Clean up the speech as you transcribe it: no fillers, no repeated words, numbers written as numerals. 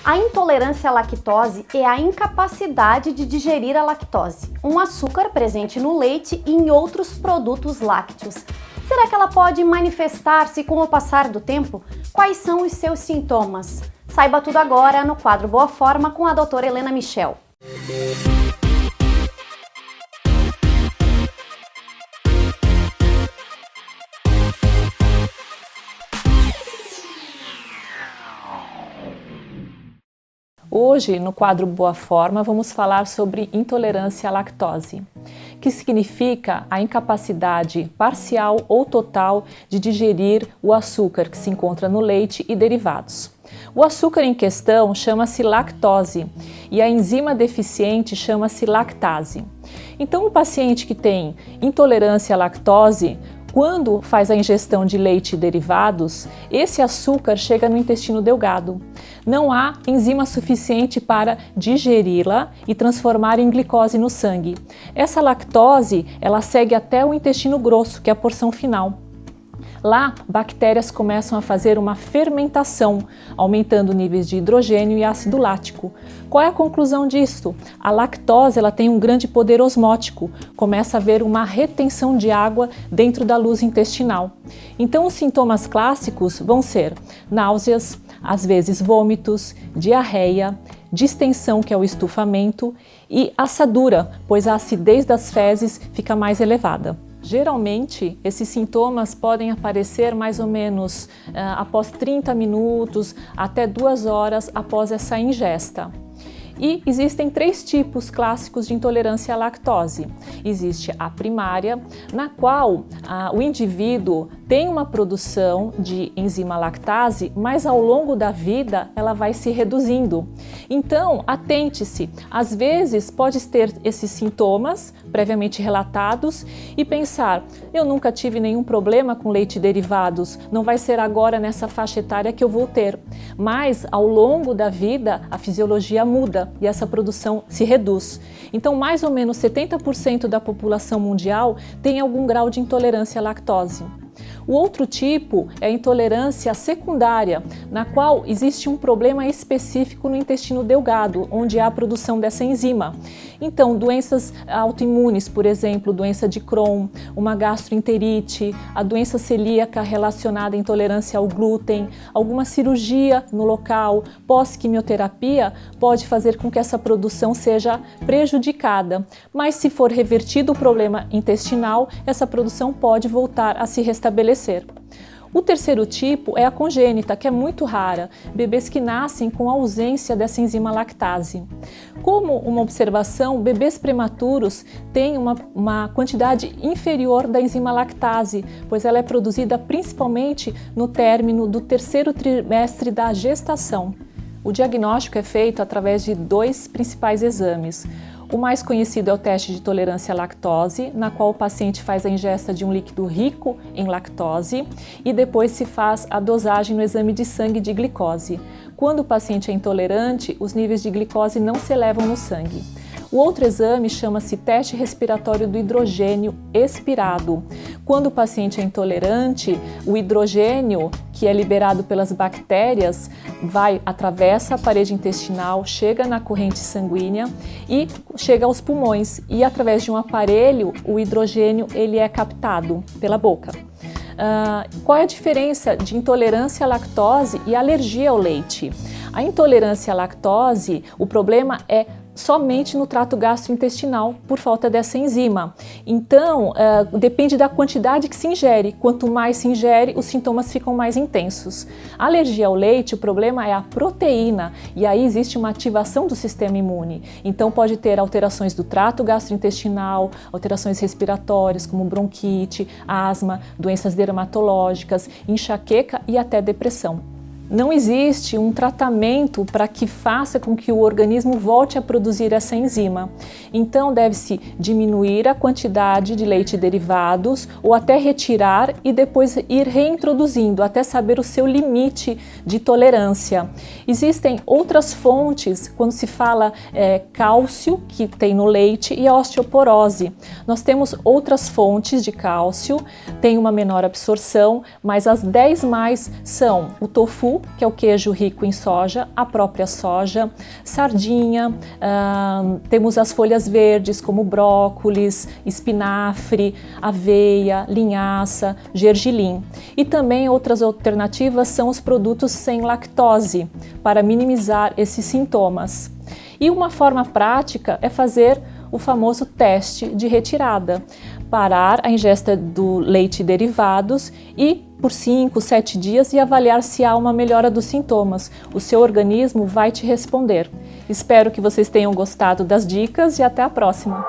A intolerância à lactose é a incapacidade de digerir a lactose, um açúcar presente no leite e em outros produtos lácteos. Será que ela pode manifestar-se com o passar do tempo? Quais são os seus sintomas? Saiba tudo agora no quadro Boa Forma com a doutora Helena Michel. Hoje, no quadro Boa Forma, vamos falar sobre intolerância à lactose, que significa a incapacidade parcial ou total de digerir o açúcar que se encontra no leite e derivados. O açúcar em questão chama-se lactose e a enzima deficiente chama-se lactase. Então, o paciente que tem intolerância à lactose, quando faz a ingestão de leite e derivados, esse açúcar chega no intestino delgado. Não há enzima suficiente para digeri-la e transformar em glicose no sangue. Essa lactose, ela segue até o intestino grosso, que é a porção final. Lá, bactérias começam a fazer uma fermentação, aumentando níveis de hidrogênio e ácido lático. Qual é a conclusão disso? A lactose ela tem um grande poder osmótico, começa a haver uma retenção de água dentro da luz intestinal. Então, os sintomas clássicos vão ser náuseas, às vezes vômitos, diarreia, distensão, que é o estufamento, e assadura, pois a acidez das fezes fica mais elevada. Geralmente, esses sintomas podem aparecer mais ou menos após 30 minutos até 2 horas após essa ingesta. E existem 3 tipos clássicos de intolerância à lactose. Existe a primária, na qual o indivíduo tem uma produção de enzima lactase, mas ao longo da vida ela vai se reduzindo. Então, atente-se, às vezes pode ter esses sintomas previamente relatados e pensar, eu nunca tive nenhum problema com leite e derivados, não vai ser agora nessa faixa etária que eu vou ter. Mas ao longo da vida a fisiologia muda e essa produção se reduz. Então, mais ou menos 70% da população mundial tem algum grau de intolerância à lactose. O outro tipo é a intolerância secundária, na qual existe um problema específico no intestino delgado, onde há a produção dessa enzima. Então, doenças autoimunes, por exemplo, doença de Crohn, uma gastroenterite, a doença celíaca relacionada à intolerância ao glúten, alguma cirurgia no local, pós-quimioterapia, pode fazer com que essa produção seja prejudicada. Mas se for revertido o problema intestinal, essa produção pode voltar a se restabelecer. O terceiro tipo é a congênita, que é muito rara, bebês que nascem com ausência dessa enzima lactase. Como uma observação, bebês prematuros têm uma quantidade inferior da enzima lactase, pois ela é produzida principalmente no término do 3º trimestre da gestação. O diagnóstico é feito através de 2 principais exames. O mais conhecido é o teste de tolerância à lactose, na qual o paciente faz a ingesta de um líquido rico em lactose e depois se faz a dosagem no exame de sangue de glicose. Quando o paciente é intolerante, os níveis de glicose não se elevam no sangue. O outro exame chama-se teste respiratório do hidrogênio expirado. Quando o paciente é intolerante, o hidrogênio, que é liberado pelas bactérias, atravessa a parede intestinal, chega na corrente sanguínea e chega aos pulmões. E através de um aparelho, o hidrogênio ele é captado pela boca. Qual é a diferença de intolerância à lactose e alergia ao leite? A intolerância à lactose, o problema é somente no trato gastrointestinal por falta dessa enzima. Então, depende da quantidade que se ingere. Quanto mais se ingere, os sintomas ficam mais intensos. A alergia ao leite, o problema é a proteína e aí existe uma ativação do sistema imune. Então, pode ter alterações do trato gastrointestinal, alterações respiratórias como bronquite, asma, doenças dermatológicas, enxaqueca e até depressão. Não existe um tratamento para que faça com que o organismo volte a produzir essa enzima. Então, deve-se diminuir a quantidade de leite e derivados ou até retirar e depois ir reintroduzindo até saber o seu limite de tolerância. Existem outras fontes quando se fala cálcio, que tem no leite, e a osteoporose. Nós temos outras fontes de cálcio, tem uma menor absorção, mas as 10 mais são o tofu, comum, que é o queijo rico em soja, a própria soja, sardinha, temos as folhas verdes como brócolis, espinafre, aveia, linhaça, gergelim. E também outras alternativas são os produtos sem lactose, para minimizar esses sintomas. E uma forma prática é fazer o famoso teste de retirada, parar a ingesta do leite e derivados e por 5, 7 dias e avaliar se há uma melhora dos sintomas. O seu organismo vai te responder. Espero que vocês tenham gostado das dicas e até a próxima!